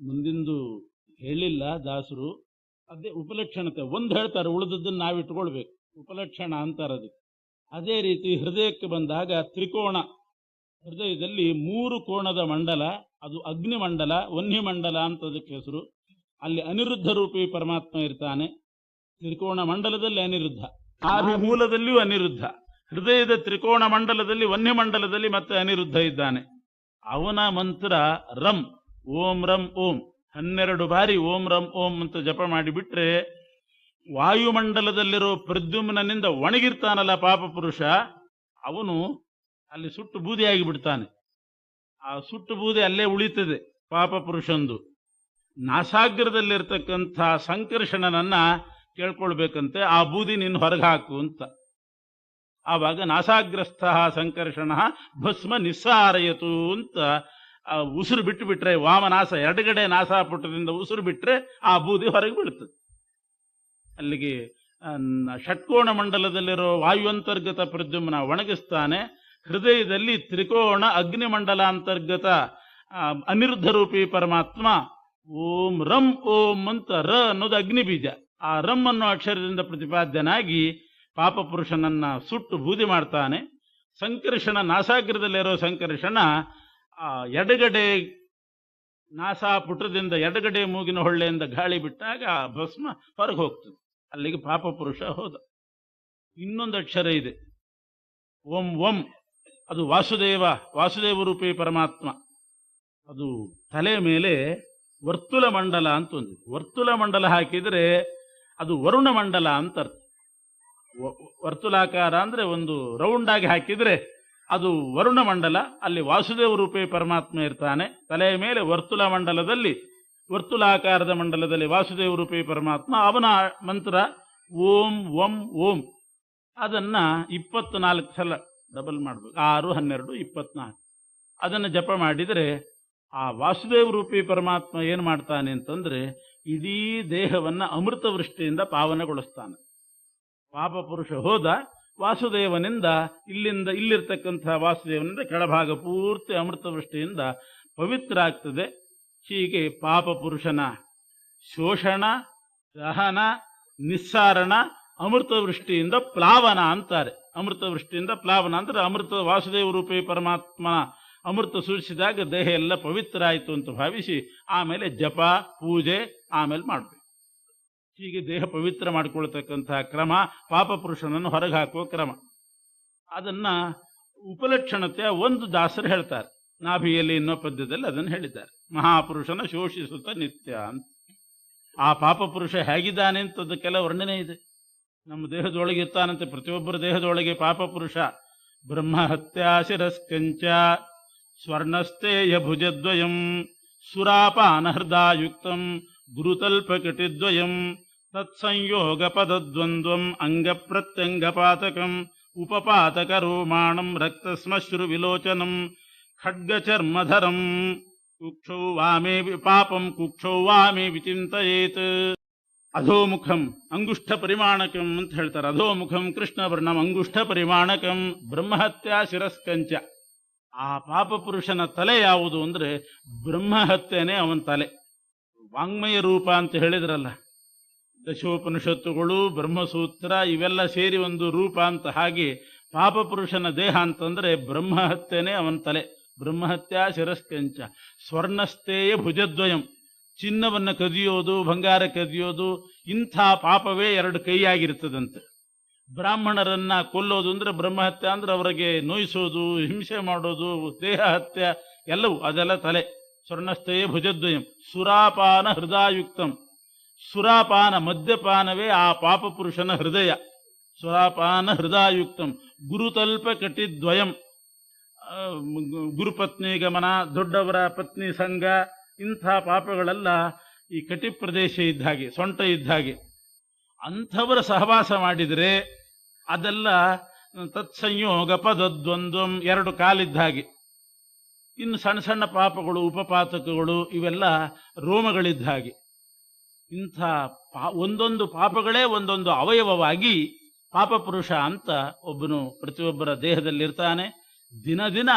ಮುಂದಿಂದು ಹೇಳಿಲ್ಲ ದಾಸರು. ಅದೇ ಉಪಲಕ್ಷಣತೆ ಒಂದು ಹೇಳ್ತಾರೆ, ಉಳಿದದ್ದನ್ನು ನಾವಿಟ್ಕೊಳ್ಬೇಕು. ಉಪಲಕ್ಷಣ ಅಂತಾರೆ ಅದಕ್ಕೆ. ಅದೇ ರೀತಿ ಹೃದಯಕ್ಕೆ ಬಂದಾಗ ತ್ರಿಕೋಣ, ಹೃದಯದಲ್ಲಿ 3 ಕೋಣದ ಮಂಡಲ, ಅದು ಅಗ್ನಿಮಂಡಲ, ವನ್ಹಿಮಂಡಲ ಅಂತ ಅದಕ್ಕೆ ಹೆಸರು. ಅಲ್ಲಿ ಅನಿರುದ್ಧ ರೂಪಿ ಪರಮಾತ್ಮ ಇರ್ತಾನೆ. ತ್ರಿಕೋಣ ಮಂಡಲದಲ್ಲಿ ಅನಿರುದ್ಧ, ಆರು ಮೂಲದಲ್ಲಿಯೂ ಅನಿರುದ್ಧ, ಹೃದಯದ ತ್ರಿಕೋಣ ಮಂಡಲದಲ್ಲಿ ವನ್ಯಮಂಡಲದಲ್ಲಿ ಮತ್ತೆ ಅನಿರುದ್ಧ ಇದ್ದಾನೆ. ಅವನ ಮಂತ್ರ ರಂ, ಓಂ ರಂ ಓಂ 12 ಬಾರಿ ಓಂ ರಂ ಓಂ ಅಂತ ಜಪ ಮಾಡಿಬಿಟ್ರೆ ವಾಯುಮಂಡಲದಲ್ಲಿರೋ ಪ್ರದ್ಯುಮ್ನಿಂದ ಒಣಗಿರ್ತಾನಲ್ಲ ಪಾಪ ಪುರುಷ, ಅವನು ಅಲ್ಲಿ ಸುಟ್ಟು ಬೂದಿಯಾಗಿ ಬಿಡ್ತಾನೆ. ಆ ಸುಟ್ಟು ಬೂದಿ ಅಲ್ಲೇ ಉಳಿತದೆ ಪಾಪ ಪುರುಷಂದು. ನಾಸಾಗ್ರದಲ್ಲಿರ್ತಕ್ಕಂಥ ಸಂಕರ್ಷಣನನ್ನ ಕೇಳ್ಕೊಳ್ಬೇಕಂತೆ, ಆ ಬೂದಿ ನೀನು ಹೊರಗೆ ಹಾಕು ಅಂತ. ಆವಾಗ ನಾಸಾಗ್ರಸ್ಥ ಸಂಕರ್ಷಣ ಭಸ್ಮ ನಿಸ್ಸಾರಯತು ಅಂತ ಉಸಿರು ಬಿಟ್ಟು ಬಿಟ್ರೆ, ವಾಮನಾಸ ಎಡಗಡೆ ನಾಸಾಪುಟದಿಂದ ಉಸಿರು ಬಿಟ್ರೆ ಆ ಬೂದಿ ಹೊರಗೆ ಬೀಳ್ತದೆ. ಅಲ್ಲಿಗೆ ಷಟ್ಕೋಣ ಮಂಡಲದಲ್ಲಿರೋ ವಾಯುವಂತರ್ಗತ ಪ್ರದ್ಯುಮ್ನ ಒಣಗಿಸ್ತಾನೆ. ಹೃದಯದಲ್ಲಿ ತ್ರಿಕೋಣ ಅಗ್ನಿಮಂಡಲ ಅಂತರ್ಗತ ಅನಿರುದ್ಧ ರೂಪಿ ಪರಮಾತ್ಮ ಓಂ ರಂ ಓಂ ಅಂತ, ರ ಅನ್ನೋದು ಅಗ್ನಿ ಬೀಜ, ಆ ರಂ ಅನ್ನೋ ಅಕ್ಷರದಿಂದ ಪ್ರತಿಪಾದ್ಯನಾಗಿ ಪಾಪ ಪುರುಷನನ್ನ ಸುಟ್ಟು ಬೂದಿ ಮಾಡ್ತಾನೆ. ಸಂಕರ್ಷಣ, ನಾಸಾಗ್ರದಲ್ಲಿರೋ ಸಂಕರ್ಷಣ ಎಡಗಡೆ ನಾಸಾಪುಟದಿಂದ ಎಡಗಡೆ ಮೂಗಿನ ಹೊಳ್ಳೆಯಿಂದ ಗಾಳಿ ಬಿಟ್ಟಾಗ ಆ ಭಸ್ಮ ಹೊರಗೆ ಹೋಗ್ತದೆ. ಅಲ್ಲಿಗೆ ಪಾಪ ಪುರುಷ ಹೋದ. ಇನ್ನೊಂದು ಅಕ್ಷರ ಇದೆ ಓಂ ಓಂ, ಅದು ವಾಸುದೇವ ರೂಪಿ ಪರಮಾತ್ಮ. ಅದು ತಲೆ ಮೇಲೆ ವರ್ತುಲ ಮಂಡಲ ಅಂತ ಒಂದು, ವರ್ತುಲ ಮಂಡಲ ಹಾಕಿದರೆ ಅದು ವರುಣ ಮಂಡಲ ಅಂತ ಅರ್ಥ. ವರ್ತುಲಾಕಾರ ಅಂದ್ರೆ ಒಂದು ರೌಂಡ್ ಆಗಿ ಹಾಕಿದ್ರೆ ಅದು ವರುಣ ಮಂಡಲ. ಅಲ್ಲಿ ವಾಸುದೇವ ರೂಪಿ ಪರಮಾತ್ಮ ಇರ್ತಾನೆ. ತಲೆಯ ಮೇಲೆ ವರ್ತುಲ ಮಂಡಲದಲ್ಲಿ, ವರ್ತುಲಾಕಾರದ ಮಂಡಲದಲ್ಲಿ ವಾಸುದೇವ ರೂಪಿ ಪರಮಾತ್ಮ. ಅವನ ಮಂತ್ರ ಓಂ ಓಂ ಓಂ. ಅದನ್ನ 24 ಸಲ ಡಬಲ್ ಮಾಡಬೇಕು, 6, 12, 24. ಅದನ್ನು ಜಪ ಮಾಡಿದರೆ ಆ ವಾಸುದೇವ ರೂಪಿ ಪರಮಾತ್ಮ ಏನು ಮಾಡ್ತಾನೆ ಅಂತಂದ್ರೆ ಇಡೀ ದೇಹವನ್ನ ಅಮೃತ ವೃಷ್ಟಿಯಿಂದ ಪಾವನಗೊಳಿಸ್ತಾನೆ. ಪಾಪ ಪುರುಷ ಹೋದ, ವಾಸುದೇವನಿಂದ ಇಲ್ಲಿರ್ತಕ್ಕಂಥ ವಾಸುದೇವನಿಂದ ಕೆಳಭಾಗ ಪೂರ್ತಿ ಅಮೃತ ವೃಷ್ಟಿಯಿಂದ ಪವಿತ್ರ ಆಗ್ತದೆ. ಹೀಗೆ ಪಾಪ ಪುರುಷನ ಶೋಷಣ, ದಹನ, ನಿಸ್ಸಾರಣ ಅಮೃತ ವೃಷ್ಟಿಯಿಂದ ಪ್ಲಾವನ ಅಂತಾರೆ. ಅಮೃತ ವೃಷ್ಟಿಯಿಂದ ಪ್ಲಾವನ ಅಂದ್ರೆ ಅಮೃತ ವಾಸುದೇವ ರೂಪಿ ಪರಮಾತ್ಮ ಅಮೃತ ಸೂಚಿಸಿದಾಗ ದೇಹ ಎಲ್ಲ ಪವಿತ್ರ ಆಯಿತು ಅಂತ ಭಾವಿಸಿ ಆಮೇಲೆ ಜಪ, ಪೂಜೆ ಆಮೇಲೆ ಮಾಡಬೇಕು. ಹೀಗೆ ದೇಹ ಪವಿತ್ರ ಮಾಡಿಕೊಳ್ತಕ್ಕಂತಹ ಕ್ರಮ, ಪಾಪ ಪುರುಷನನ್ನು ಹೊರಗೆ ಹಾಕುವ ಕ್ರಮ. ಅದನ್ನ ಉಪಲಕ್ಷಣತೆಯ ಒಂದು ದಾಸರು ಹೇಳ್ತಾರೆ. ನಾಭಿಯಲ್ಲಿ ಇನ್ನೋ ಪದ್ಯದಲ್ಲಿ ಅದನ್ನು ಹೇಳಿದ್ದಾರೆ. ಮಹಾಪುರುಷನ ಶೋಷಿಸುತ್ತ ನಿತ್ಯ ಅಂತ. ಆ ಪಾಪ ಪುರುಷ ಹೇಗಿದ್ದಾನೆ ಅಂತದಕ್ಕೆಲ್ಲ ವರ್ಣನೆ ಇದೆ. ನಮ್ಮ ದೇಹದೊಳಗೆ ಇರ್ತಾನಂತೆ, ಪ್ರತಿಯೊಬ್ಬರ ದೇಹದೊಳಗೆ ಪಾಪ ಪುರುಷ. ಬ್ರಹ್ಮಹತ್ಯಾ ಶಿರಸ್ಕಂಚ ಸ್ವರ್ಣಸ್ಥೇಯ ಭುಜದ್ವಯಂ ಸುರಾಪಾನ ಹೃದಯುಕ್ತಂ ಗುರುತಲ್ಪಕಟಿದ್ವಯಂ ತತ್ಸಂಯೋಗ ಪದದ್ವಂದ್ವಂ ಅಂಗ ಪ್ರತ್ಯಂಗಪಾತಕಂ ಉಪಪಾತಕ ರೋಮಾಣಂ ರಕ್ತಶ್ಮಶ್ರು ವಿಲೋಚನಂ ಖಡ್ಗಚರ್ಮಧರಂ ಕುಕ್ಷೌ ವಾಮೇ ಪಾಪಂ ಕುಕ್ಷೌ ವಾಮೇ ವಿಚಿಂತಯೇತ್. ಅಧೋಮುಖಂ ಅಂಗುಷ್ಠ ಪರಿಮಾಣಕಂ ಅಂತ ಹೇಳ್ತಾರೆ. ಅಧೋಮುಖಂ ಕೃಷ್ಣವರ್ಣಂ ಅಂಗುಷ್ಠ ಪರಿಮಾಣಕಂ ಬ್ರಹ್ಮಹತ್ಯಾ ಶಿರಸ್ಕಂಚ. ಆ ಪಾಪ ಪುರುಷನ ತಲೆ ಯಾವುದು ಅಂದ್ರೆ ಬ್ರಹ್ಮಹತ್ಯೆನೇ ಅವನ ತಲೆ. ವಾಂಗ್ಮಯ ರೂಪ ಅಂತ ಹೇಳಿದ್ರಲ್ಲ, ದಶೋಪನಿಷತ್ತುಗಳು, ಬ್ರಹ್ಮಸೂತ್ರ ಇವೆಲ್ಲ ಸೇರಿ ಒಂದು ರೂಪ ಅಂತ. ಹಾಗೆ ಪಾಪ ಪುರುಷನ ದೇಹ ಅಂತಂದ್ರೆ ಬ್ರಹ್ಮಹತ್ಯೆನೇ ಅವನ ತಲೆ. ಬ್ರಹ್ಮಹತ್ಯಾ ಶಿರಸ್ಕಂಚ ಸ್ವರ್ಣಸ್ಥೇಯ ಭುಜದ್ವಯಂ. ಚಿನ್ನವನ್ನ ಕದಿಯೋದು, ಬಂಗಾರ ಕದಿಯೋದು, ಇಂಥ ಪಾಪವೇ 2 ಕೈಯಾಗಿರ್ತದಂತೆ. ಬ್ರಾಹ್ಮಣರನ್ನ ಕೊಲ್ಲೋದು ಅಂದ್ರೆ ಬ್ರಹ್ಮಹತ್ಯೆ ಅಂದ್ರೆ ಅವರಿಗೆ ನೋಯಿಸೋದು, ಹಿಂಸೆ ಮಾಡೋದು, ದೇಹ ಹತ್ಯೆ ಎಲ್ಲವೂ ಅದೆಲ್ಲ ತಲೆ. ಸ್ವರ್ಣಸ್ಥೇಯ ಭುಜದ್ವಯಂ ಸುರಾಪಾನ ಹೃದಯುಕ್ತಂ. ಸುರಾಪಾನ ಮದ್ಯಪಾನವೇ ಆ ಪಾಪ ಪುರುಷನ ಹೃದಯ. ಸುರಾಪಾನ ಹೃದಯುಕ್ತಂ ಗುರುತಲ್ಪ ಕಟಿದ್ವಯಂ. ಗುರುಪತ್ನಿ ಗಮನ, ದೊಡ್ಡವರ ಪತ್ನಿ ಸಂಘ, ಇಂಥ ಪಾಪಗಳೆಲ್ಲ ಈ ಕಟಿ ಪ್ರದೇಶ ಇದ್ದ ಹಾಗೆ, ಸೊಂಟ ಇದ್ದ ಹಾಗೆ. ಅಂಥವರ ಸಹವಾಸ ಮಾಡಿದರೆ ಅದೆಲ್ಲ ತತ್ಸಂಯೋಗ ಪದದ್ವಂದ್ವಂ, 2 ಕಾಲಿದ್ದ ಹಾಗೆ. ಇನ್ನು ಸಣ್ಣ ಸಣ್ಣ ಪಾಪಗಳು, ಉಪಪಾತಕಗಳು, ಇವೆಲ್ಲ ರೋಮಗಳಿದ್ದ ಹಾಗೆ. ಇಂಥ ಒಂದೊಂದು ಪಾಪಗಳೇ ಒಂದೊಂದು ಅವಯವವಾಗಿ ಪಾಪ ಪುರುಷ ಅಂತ ಒಬ್ಬನು ಪ್ರತಿಯೊಬ್ಬರ ದೇಹದಲ್ಲಿರ್ತಾನೆ. ದಿನ ದಿನ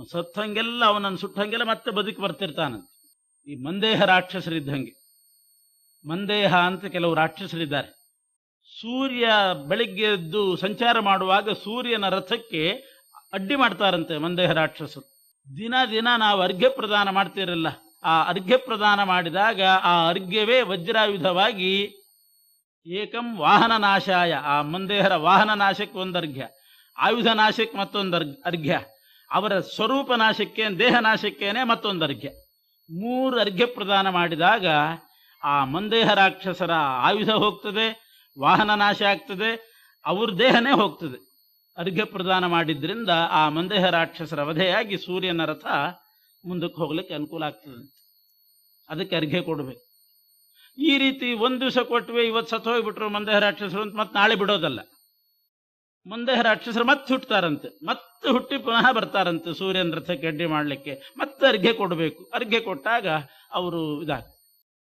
ಸತ್ತಂಗೆಲ್ಲ, ಅವನನ್ನು ಸುಟ್ಟಂಗೆಲ್ಲ ಮತ್ತೆ ಬದುಕಿ ಬರ್ತಿರ್ತಾನಂತೆ. ಈ ಮಂದೇಹ ರಾಕ್ಷಸರಿದ್ದಂಗೆ. ಮಂದೇಹ ಅಂತ ಕೆಲವು ರಾಕ್ಷಸರಿದ್ದಾರೆ. ಸೂರ್ಯ ಬೆಳಿಗ್ಗೆ ಎದ್ದು ಸಂಚಾರ ಮಾಡುವಾಗ ಸೂರ್ಯನ ರಥಕ್ಕೆ ಅಡ್ಡಿ ಮಾಡ್ತಾರಂತೆ ಮಂದೇಹ ರಾಕ್ಷಸರು. ದಿನ ದಿನ ನಾವು ಅರ್ಘ್ಯ ಪ್ರದಾನ ಮಾಡ್ತಿರಲ್ಲ, ಆ ಅರ್ಘ್ಯ ಪ್ರದಾನ ಮಾಡಿದಾಗ ಆ ಅರ್ಘ್ಯವೇ ವಜ್ರಾಯುಧವಾಗಿ ಏಕಂ ವಾಹನ ನಾಶಾಯ, ಆ ಮಂದೇಹರ ವಾಹನ ನಾಶಕ್ಕೆ ಒಂದು ಅರ್ಘ್ಯ, ಆಯುಧ ನಾಶಕ್ಕೆ ಮತ್ತೊಂದು ಅರ್ಘ್ಯ, ಅವರ ಸ್ವರೂಪ ನಾಶಕ್ಕೆ ದೇಹ ನಾಶಕ್ಕೇನೆ ಮತ್ತೊಂದು ಅರ್ಘ್ಯ. 3 ಅರ್ಘ್ಯ ಪ್ರದಾನ ಮಾಡಿದಾಗ ಆ ಮಂದೇಹ ರಾಕ್ಷಸರ ಆಯುಧ ಹೋಗ್ತದೆ, ವಾಹನ ನಾಶ ಆಗ್ತದೆ, ಅವ್ರ ದೇಹನೇ ಹೋಗ್ತದೆ. ಅರ್ಘ್ಯ ಪ್ರದಾನ ಮಾಡಿದ್ರಿಂದ ಆ ಮಂದೇಹ ರಾಕ್ಷಸರ ವಧೆಯಾಗಿ ಸೂರ್ಯನ ರಥ ಮುಂದಕ್ಕೆ ಹೋಗ್ಲಿಕ್ಕೆ ಅನುಕೂಲ ಆಗ್ತದೆ. ಅದಕ್ಕೆ ಅರ್ಘ್ಯ ಕೊಡಬೇಕು. ಈ ರೀತಿ ಒಂದು ದಿವಸ ಕೊಟ್ಟವೆ, ಇವತ್ತು ಸತ್ತು ಹೋಗ್ಬಿಟ್ರು ಮಂದೇಹ ರಾಕ್ಷಸರು ಅಂತ ಮತ್ತೆ ನಾಳೆ ಬಿಡೋದಲ್ಲ. ಮಂದೇಹ ರಾಕ್ಷಸರು ಮತ್ತೆ ಹುಟ್ಟುತ್ತಾರಂತೆ, ಮತ್ತೆ ಹುಟ್ಟಿ ಪುನಃ ಬರ್ತಾರಂತೆ ಸೂರ್ಯನ ರಥಕ್ಕೆ ಅಡ್ಡಿ ಮಾಡಲಿಕ್ಕೆ. ಮತ್ತೆ ಅರ್ಘ್ಯ ಕೊಡಬೇಕು. ಅರ್ಘ್ಯ ಕೊಟ್ಟಾಗ ಅವರು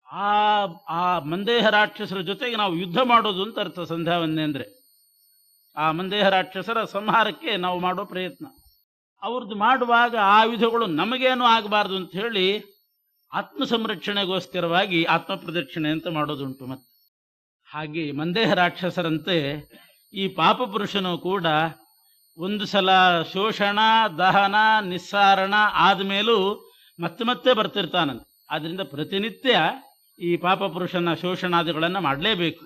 ಆ ಮಂದೇಹ ರಾಕ್ಷಸರ ಜೊತೆಗೆ ನಾವು ಯುದ್ಧ ಮಾಡೋದು ಅಂತ ಅರ್ಥ. ಸಂಧ್ಯಾವಂದನೆ ಅಂದರೆ ಆ ಮಂದೇಹ ರಾಕ್ಷಸರ ಸಂಹಾರಕ್ಕೆ ನಾವು ಮಾಡೋ ಪ್ರಯತ್ನ. ಅವ್ರದ್ದು ಮಾಡುವಾಗ ಆ ಆಯುಧಗಳು ನಮಗೇನು ಆಗಬಾರ್ದು ಅಂತ ಹೇಳಿ ಆತ್ಮ ಸಂರಕ್ಷಣೆಗೋಸ್ಕರವಾಗಿ ಆತ್ಮ ಪ್ರದಕ್ಷಿಣೆ ಅಂತ ಮಾಡೋದುಂಟು. ಮತ್ತೆ ಹಾಗೆ ಮಂದೇಹ ರಾಕ್ಷಸರಂತೆ ಈ ಪಾಪ ಪುರುಷನು ಕೂಡ ಒಂದು ಸಲ ಶೋಷಣ, ದಹನ, ನಿಸ್ಸಾರಣ ಆದಮೇಲೂ ಮತ್ತೆ ಮತ್ತೆ ಬರ್ತಿರ್ತಾನಂತೆ. ಆದ್ದರಿಂದ ಪ್ರತಿನಿತ್ಯ ಈ ಪಾಪ ಪುರುಷನ ಶೋಷಣಾದಿಗಳನ್ನು ಮಾಡಲೇಬೇಕು.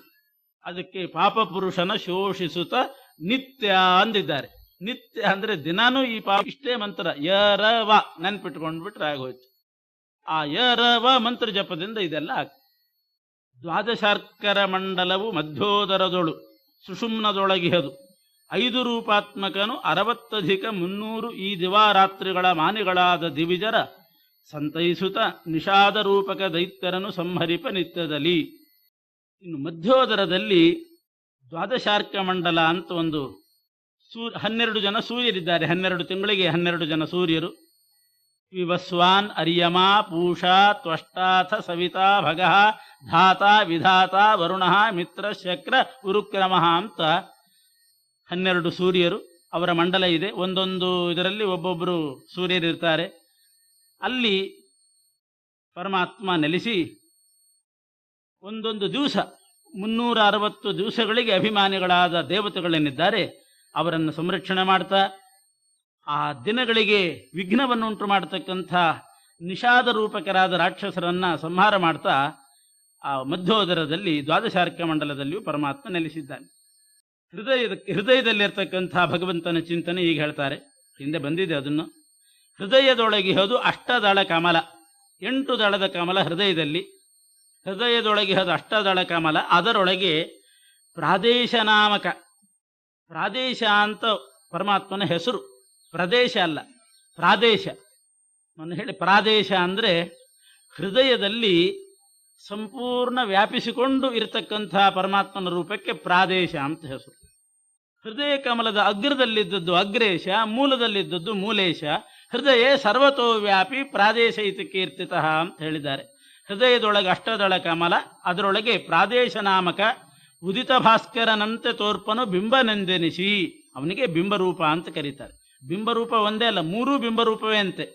ಅದಕ್ಕೆ ಪಾಪ ಪುರುಷನ ಶೋಷಿಸುತ್ತ ನಿತ್ಯ ಅಂದಿದ್ದಾರೆ. ನಿತ್ಯ ಅಂದರೆ ದಿನಾನೂ ಈ ಪಾಪ ಇಷ್ಟೇ ಮಂತ್ರ ಯರವ ನೆನ್ಪಿಟ್ಕೊಂಡ್ಬಿಟ್ರೆ ಆಗೋಯ್ತು. ಆ ಯರವ ಮಂತ್ರ ಜಪದಿಂದ ಇದೆಲ್ಲ ಆಗ್ತದೆ. ದ್ವಾದಶಾರ್ಕರ ಮಂಡಲವು ಮಧ್ಯೋದರದೊಳು ಸುಷುಮ್ನದೊಳಗಿಹದು 5 ರೂಪಾತ್ಮಕನು 60,300 ಈ ದಿವಾರಾತ್ರಿಗಳ ಮಾನಿಗಳಾದ ದಿವಿಜರ ಸಂತೈಸುತ್ತ ನಿಷಾದ ರೂಪಕ ದೈತ್ಯರನ್ನು ಸಂಹರಿಪ ನಿತ್ಯದಲ್ಲಿ. ಇನ್ನು ಮಧ್ಯೋದರದಲ್ಲಿ ದ್ವಾದಶಾರ್ಕ ಮಂಡಲ ಅಂತ ಒಂದು 12 ಜನ ಸೂರ್ಯರಿದ್ದಾರೆ. 12 ತಿಂಗಳಿಗೆ 12 ಜನ ಸೂರ್ಯರು. ವಿವಸ್ವಾನ್ ಅರ್ಯಮಾ ಪೂಷಾ ತ್ವಷ್ಟಾಥ ಸವಿತಾ ಭಗಃ ಧಾತಾ ವಿಧಾತಾ ವರುಣಃ ಮಿತ್ರ ಶಕ್ರ ಉರುಕ್ರಮಃ ಅಂತ 12 ಸೂರ್ಯರು. ಅವರ ಮಂಡಲ ಇದೆ. ಒಂದೊಂದು ಇದರಲ್ಲಿ ಒಬ್ಬೊಬ್ಬರು ಸೂರ್ಯರಿರ್ತಾರೆ. ಅಲ್ಲಿ ಪರಮಾತ್ಮ ನೆಲೆಸಿ ಒಂದೊಂದು ದಿವಸ 360 ದಿವಸಗಳಿಗೆ ಅಭಿಮಾನಿಗಳಾದ ದೇವತೆಗಳೇನಿದ್ದಾರೆ ಅವರನ್ನು ಸಂರಕ್ಷಣೆ ಮಾಡ್ತಾ, ಆ ದಿನಗಳಿಗೆ ವಿಘ್ನವನ್ನುಂಟು ಮಾಡತಕ್ಕಂಥ ನಿಷಾದ ರೂಪಕರಾದ ರಾಕ್ಷಸರನ್ನು ಸಂಹಾರ ಮಾಡ್ತಾ ಆ ಮಧ್ಯೋದರದಲ್ಲಿ ದ್ವಾದಶಾರ್ಕ ಮಂಡಲದಲ್ಲಿಯೂ ಪರಮಾತ್ಮ ನೆಲೆಸಿದ್ದಾನೆ. ಹೃದಯದಲ್ಲಿರ್ತಕ್ಕಂಥ ಭಗವಂತನ ಚಿಂತನೆ ಈಗ ಹೇಳ್ತಾರೆ. ಹಿಂದೆ ಬಂದಿದೆ ಅದನ್ನು. ಹೃದಯದೊಳಗಿಹದು ಅಷ್ಟದಳ ಕಮಲ, 8 ದಳದ ಕಮಲ ಹೃದಯದಲ್ಲಿ. ಹೃದಯದೊಳಗಿಹದು ಅಷ್ಟದಳ ಕಮಲ, ಅದರೊಳಗೆ ಪ್ರಾದೇಶ ನಾಮಕ, ಪ್ರಾದೇಶ ಅಂತ ಪರಮಾತ್ಮನ ಹೆಸರು. ಪ್ರದೇಶ ಅಲ್ಲ, ಪ್ರಾದೇಶ. ನಾನು ಹೇಳಿ ಪ್ರಾದೇಶ ಅಂದರೆ ಹೃದಯದಲ್ಲಿ ಸಂಪೂರ್ಣ ವ್ಯಾಪಿಸಿಕೊಂಡು ಇರತಕ್ಕಂಥ ಪರಮಾತ್ಮನ ರೂಪಕ್ಕೆ ಪ್ರಾದೇಶ ಅಂತ ಹೆಸರು. ಹೃದಯ ಕಮಲದ ಅಗ್ರದಲ್ಲಿದ್ದದ್ದು ಅಗ್ರೇಶ, ಮೂಲದಲ್ಲಿದ್ದದ್ದು ಮೂಲೇಶ. ಹೃದಯ ಸರ್ವತೋ ವ್ಯಾಪಿ ಪ್ರಾದೇಶ ಇತಿ ಕೀರ್ತಿತಃ ಅಂತ ಹೇಳಿದ್ದಾರೆ. ಹೃದಯದೊಳಗೆ ಅಷ್ಟದಳ ಕಮಲ, ಅದರೊಳಗೆ ಪ್ರಾದೇಶ ನಾಮಕ ಉದಿತ ಭಾಸ್ಕರನಂತೆ ತೋರ್ಪನು ಬಿಂಬನೆಂದೆನಿಸಿ, ಅವನಿಗೆ ಬಿಂಬರೂಪ ಅಂತ ಕರೀತಾರೆ. ಬಿಂಬರೂಪ ಒಂದೇ ಅಲ್ಲ, 3 ಬಿಂಬರೂಪವೇ ಅಂತೆ.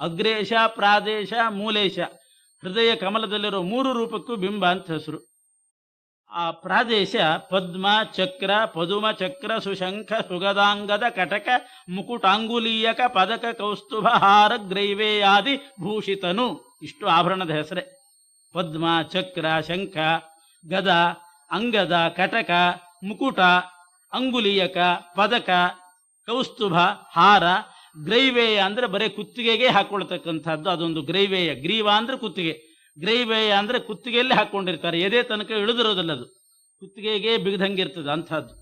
ಅಗ್ರೇಶ, ಪ್ರಾದೇಶ, ಮೂಲೇಶ. ಹೃದಯ ಕಮಲದಲ್ಲಿರೋ 3 ರೂಪಕ್ಕೂ ಬಿಂಬ ಅಂತ ಹೆಸರು. ಆ ಪ್ರಾದೇಶ ಪದ್ಮ, ಚಕ್ರ, ಪದುಮ, ಚಕ್ರ, ಸುಶಂಖ, ಸುಗದಾಂಗದ, ಕಟಕ, ಮುಕುಟಾಂಗುಲೀಯಕ, ಪದಕ, ಕೌಸ್ತುಭ, ಹಾರ, ಗ್ರೈವೇಯಾದಿ ಭೂಷಿತನು. ಇಷ್ಟು ಆಭರಣದ ಹೆಸರೇ. ಪದ್ಮ, ಚಕ್ರ, ಶಂಖ, ಗದ, ಅಂಗದ, ಕಟಕ, ಮುಕುಟ, ಅಂಗುಲೀಯಕ, ಪದಕ, ಕೌಸ್ತುಭ, ಹಾರ. ಗ್ರೈವೇಯ ಅಂದರೆ ಬರೀ ಕುತ್ತಿಗೆಗೆ ಹಾಕೊಳ್ತಕ್ಕಂಥದ್ದು, ಅದೊಂದು ಗ್ರೈವೇಯ. ಗ್ರೀವ ಅಂದರೆ ಕುತ್ತಿಗೆ, ಗ್ರೈವೇಯ ಅಂದರೆ ಕುತ್ತಿಗೆಯಲ್ಲಿ ಹಾಕ್ಕೊಂಡಿರ್ತಾರೆ, ಎದೆ ತನಕ ಇಳಿದಿರೋದಿಲ್ಲ, ಅದು ಕುತ್ತಿಗೆಗೆ ಬಿಗದಂಗಿರ್ತದೆ ಅಂಥದ್ದು.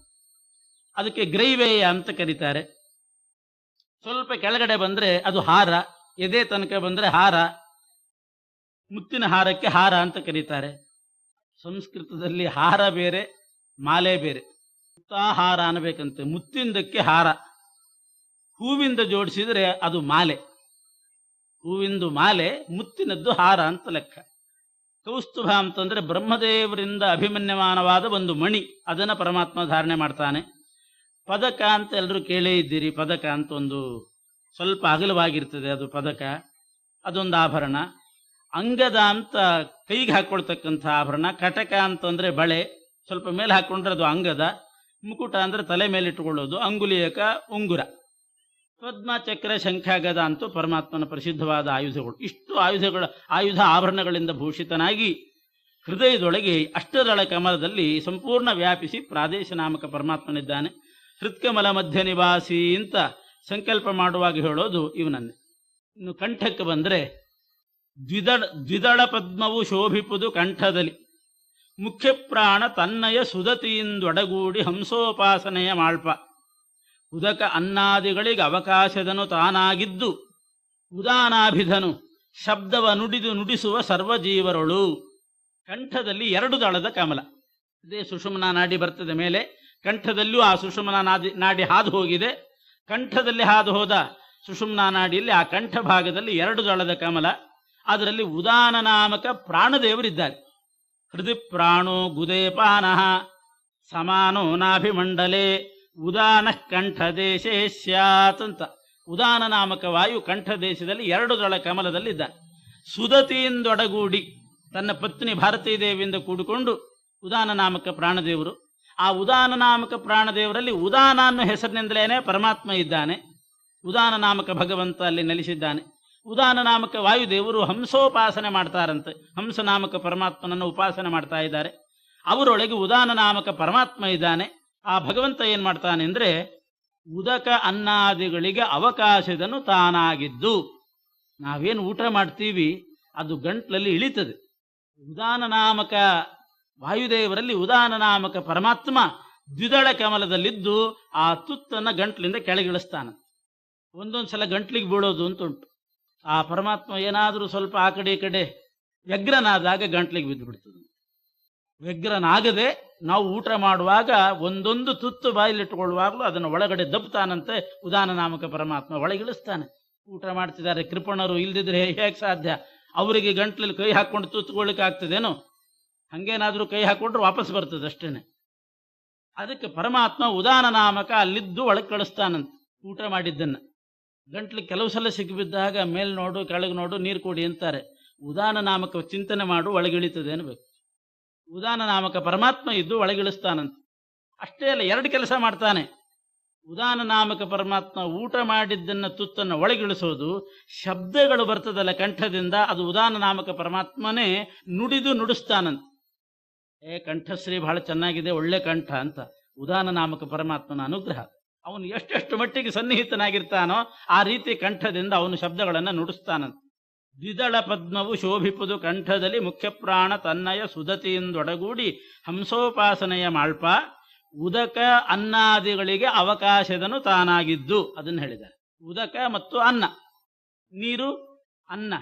ಅದಕ್ಕೆ ಗ್ರೈವೇಯ ಅಂತ ಕರೀತಾರೆ. ಸ್ವಲ್ಪ ಕೆಳಗಡೆ ಬಂದರೆ ಅದು ಹಾರ, ಎದೆ ತನಕ ಬಂದರೆ ಹಾರ. ಮುತ್ತಿನ ಹಾರಕ್ಕೆ ಹಾರ ಅಂತ ಕರೀತಾರೆ. ಸಂಸ್ಕೃತದಲ್ಲಿ ಹಾರ ಬೇರೆ, ಮಾಲೆ ಬೇರೆ. ಮುತ್ತಾಹಾರ ಅನ್ನಬೇಕಂತೆ. ಮುತ್ತಿಂದಕ್ಕೆ ಹಾರ, ಹೂವಿಂದ ಜೋಡಿಸಿದರೆ ಅದು ಮಾಲೆ. ಹೂವಿಂದು ಮಾಲೆ, ಮುತ್ತಿನದ್ದು ಹಾರ ಅಂತ ಲೆಕ್ಕ. ಕೌಸ್ತುಭ ಅಂತಂದರೆ ಬ್ರಹ್ಮದೇವರಿಂದ ಅಭಿಮನ್ಯಮಾನವಾದ ಒಂದು ಮಣಿ, ಅದನ್ನು ಪರಮಾತ್ಮ ಧಾರಣೆ ಮಾಡ್ತಾನೆ. ಪದಕ ಅಂತ ಎಲ್ಲರೂ ಕೇಳೇ ಇದ್ದೀರಿ. ಪದಕ ಅಂತ ಒಂದು ಸ್ವಲ್ಪ ಅಗಲವಾಗಿರ್ತದೆ, ಅದು ಪದಕ, ಅದೊಂದು ಆಭರಣ. ಅಂಗದ ಅಂತ ಕೈಗೆ ಹಾಕ್ಕೊಳ್ತಕ್ಕಂಥ ಆಭರಣ, ಕಟಕ ಅಂತಂದರೆ ಬಳೆ, ಸ್ವಲ್ಪ ಮೇಲೆ ಹಾಕ್ಕೊಂಡ್ರೆ ಅದು ಅಂಗದ, ಮುಕುಟ ಅಂದರೆ ತಲೆ ಮೇಲೆ ಇಟ್ಟುಕೊಳ್ಳೋದು, ಅಂಗುಲಿಯಕ ಉಂಗುರ, ಪದ್ಮ ಚಕ್ರ ಶಂಖಾಗದ ಅಂತೂ ಪರಮಾತ್ಮನ ಪ್ರಸಿದ್ಧವಾದ ಆಯುಧಗಳು. ಇಷ್ಟು ಆಯುಧ ಆಭರಣಗಳಿಂದ ಭೂಷಿತನಾಗಿ ಹೃದಯದೊಳಗೆ ಅಷ್ಟದಳ ಕಮಲದಲ್ಲಿ ಸಂಪೂರ್ಣ ವ್ಯಾಪಿಸಿ ಪ್ರಾದೇಶ ನಾಮಕ ಪರಮಾತ್ಮನಿದ್ದಾನೆ. ಹೃತ್ಕಮಲ ಮಧ್ಯ ನಿವಾಸಿ ಅಂತ ಸಂಕಲ್ಪ ಮಾಡುವಾಗ ಹೇಳೋದು ಇವನನ್ನೇ. ಇನ್ನು ಕಂಠಕ್ಕೆ ಬಂದರೆ ದ್ವಿದಳ ಪದ್ಮವು ಶೋಭಿಪುದು ಕಂಠದಲ್ಲಿ, ಮುಖ್ಯ ಪ್ರಾಣ ತನ್ನಯ ಸುದತಿಯಿಂದೊಡಗೂಡಿ ಹಂಸೋಪಾಸನೆಯ ಮಾಳ್ಪ, ಉದಕ ಅನ್ನಾದಿಗಳಿಗೆ ಅವಕಾಶದನು ತಾನಾಗಿದ್ದು ಉದಾನಾಭಿಧನು ಶಬ್ದವ ನುಡಿದು ನುಡಿಸುವ ಸರ್ವಜೀವರೊಳು. ಕಂಠದಲ್ಲಿ 2 ದಳದ ಕಮಲ, ಅದೇ ಸುಷುಮ್ನಾ ನಾಡಿ ಬರ್ತದೆ ಮೇಲೆ, ಕಂಠದಲ್ಲೂ ಆ ಸುಷುಮ್ನಾ ನಾಡಿ ಹಾದು ಹೋಗಿದೆ. ಕಂಠದಲ್ಲಿ ಹಾದು ಹೋದ ಸುಷುಮ್ನಾ ನಾಡಿಯಲ್ಲಿ ಆ ಕಂಠ ಭಾಗದಲ್ಲಿ 2 ದಳದ ಕಮಲ, ಅದರಲ್ಲಿ ಉದಾನ ನಾಮಕ ಪ್ರಾಣದೇವರಿದ್ದಾರೆ. ಹೃದಯ ಪ್ರಾಣೋ ಗುದೇಪಾನಃ ಸಮಾನೋ ನಾಭಿಮಂಡಲೆ ಉದಾನ ಕಂಠದೇಶೇ ಸ್ಯಾತ್ ಅಂತ ಉದಾನ ನಾಮಕ ವಾಯು ಕಂಠ ದೇಶದಲ್ಲಿ 2 ದಳ ಕಮಲದಲ್ಲಿದ್ದಾನೆ. ಸುದತಿಯಿಂದೊಡಗೂಡಿ ತನ್ನ ಪತ್ನಿ ಭಾರತೀ ದೇವಿಯಿಂದ ಕೂಡಿಕೊಂಡು ಉದಾನ ನಾಮಕ ಪ್ರಾಣದೇವರು. ಆ ಉದಾನ ನಾಮಕ ಪ್ರಾಣದೇವರಲ್ಲಿ ಉದಾನ ಅನ್ನೋ ಹೆಸರಿನಿಂದಲೇ ಪರಮಾತ್ಮ ಇದ್ದಾನೆ. ಉದಾನ ನಾಮಕ ಭಗವಂತ ಅಲ್ಲಿ ನೆಲೆಸಿದ್ದಾನೆ. ಉದಾನ ನಾಮಕ ವಾಯುದೇವರು ಹಂಸೋಪಾಸನೆ ಮಾಡ್ತಾರಂತೆ, ಹಂಸ ನಾಮಕ ಪರಮಾತ್ಮನನ್ನು ಉಪಾಸನೆ ಮಾಡ್ತಾ ಇದ್ದಾರೆ. ಅವರೊಳಗೆ ಉದಾನ ನಾಮಕ ಪರಮಾತ್ಮ ಇದ್ದಾನೆ. ಆ ಭಗವಂತ ಏನು ಮಾಡ್ತಾನೆ ಅಂದರೆ ಉದಕ ಅನ್ನಾದಿಗಳಿಗೆ ಅವಕಾಶದನು ತಾನಾಗಿದ್ದು. ನಾವೇನು ಊಟ ಮಾಡ್ತೀವಿ ಅದು ಗಂಟ್ಲಲ್ಲಿ ಇಳಿತದೆ. ಉದಾನ ನಾಮಕ ವಾಯುದೇವರಲ್ಲಿ ಉದಾನ ನಾಮಕ ಪರಮಾತ್ಮ ದ್ವಿದಳ ಕಮಲದಲ್ಲಿದ್ದು ಆ ತುತ್ತನ್ನು ಗಂಟ್ಲಿಂದ ಕೆಳಗಿಳಿಸ್ತಾನೆ. ಒಂದೊಂದು ಸಲ ಗಂಟ್ಲಿಗೆ ಬೀಳೋದು ಅಂತುಂಟು. ಆ ಪರಮಾತ್ಮ ಏನಾದರೂ ಸ್ವಲ್ಪ ಆ ಕಡೆ ಈ ಕಡೆ ವ್ಯಗ್ರನಾದಾಗ ಗಂಟ್ಲಿಗೆ ಬಿದ್ದು ಬಿಡ್ತದೆ. ವ್ಯಗ್ರನಾಗದೆ ನಾವು ಊಟ ಮಾಡುವಾಗ ಒಂದೊಂದು ತುತ್ತು ಬಾಯಿಲಿಟ್ಟುಕೊಳ್ಳುವಾಗಲೂ ಅದನ್ನು ಒಳಗಡೆ ದಬ್ತಾನಂತೆ ಉದಾನ ನಾಮಕ ಪರಮಾತ್ಮ ಒಳಗಿಳಿಸ್ತಾನೆ. ಊಟ ಮಾಡ್ತಿದ್ದಾರೆ ಕೃಪಣರು, ಇಲ್ದಿದ್ರೆ ಹೇಗೆ ಸಾಧ್ಯ? ಅವರಿಗೆ ಗಂಟ್ಲಲ್ಲಿ ಕೈ ಹಾಕ್ಕೊಂಡು ತುತ್ತುಕೊಳ್ಳಿಕ್ಕೆ ಆಗ್ತದೇನೋ? ಹಂಗೇನಾದರೂ ಕೈ ಹಾಕ್ಕೊಂಡ್ರೆ ವಾಪಸ್ ಬರ್ತದೆ ಅಷ್ಟೇನೆ. ಅದಕ್ಕೆ ಪರಮಾತ್ಮ ಉದಾನ ನಾಮಕ ಅಲ್ಲಿದ್ದು ಒಳಗೆ ಕಳಿಸ್ತಾನಂತೆ ಊಟ ಮಾಡಿದ್ದನ್ನು. ಗಂಟ್ಲಿಗೆ ಕೆಲವು ಸಲ ಸಿಕ್ಕಿಬಿದ್ದಾಗ ಮೇಲ್ ನೋಡು ಕೆಳಗೆ ನೋಡು ನೀರು ಕೊಡಿ ಅಂತಾರೆ. ಉದಾನ ನಾಮಕ ಚಿಂತನೆ ಮಾಡು ಒಳಗಿಳಿತದೆ ಅನ್ಬೇಕು. ಉದಾನ ನಾಮಕ ಪರಮಾತ್ಮ ಇದ್ದು ಒಳಗಿಳಿಸ್ತಾನಂತೆ. ಅಷ್ಟೇ ಅಲ್ಲ, 2 ಕೆಲಸ ಮಾಡ್ತಾನೆ. ಉದಾನ ನಾಮಕ ಪರಮಾತ್ಮ ಊಟ ಮಾಡಿದ್ದನ್ನು ತುತ್ತನ್ನು ಒಳಗಿಳಿಸೋದು, ಶಬ್ದಗಳು ಬರ್ತದಲ್ಲ ಕಂಠದಿಂದ, ಅದು ಉದಾನ ನಾಮಕ ಪರಮಾತ್ಮನೇ ನುಡಿದು ನುಡಿಸ್ತಾನಂತೆ. ಕಂಠಶ್ರೀ ಬಹಳ ಚೆನ್ನಾಗಿದೆ, ಒಳ್ಳೆ ಕಂಠ ಅಂತ ಉದಾನ ನಾಮಕ ಪರಮಾತ್ಮನ ಅನುಗ್ರಹ. ಅವನು ಎಷ್ಟೆಷ್ಟು ಮಟ್ಟಿಗೆ ಸನ್ನಿಹಿತನಾಗಿರ್ತಾನೋ ಆ ರೀತಿ ಕಂಠದಿಂದ ಅವನು ಶಬ್ದಗಳನ್ನು ನುಡಿಸ್ತಾನಂತೆ. ದ್ವಿದಳ ಪದ್ಮವು ಶೋಭಿಪುದು ಕಂಠದಲ್ಲಿ ಮುಖ್ಯ ಪ್ರಾಣ ತನ್ನಯ ಸುದತಿಯಿಂದೊಡಗೂಡಿ ಹಂಸೋಪಾಸನೆಯ ಮಾಳ್ಪ, ಉದಕ ಅನ್ನಾದಿಗಳಿಗೆ ಅವಕಾಶದನು ತಾನಾಗಿದ್ದು. ಅದನ್ನು ಹೇಳಿದ್ದಾರೆ. ಉದಕ ಮತ್ತು ಅನ್ನ, ನೀರು ಅನ್ನ,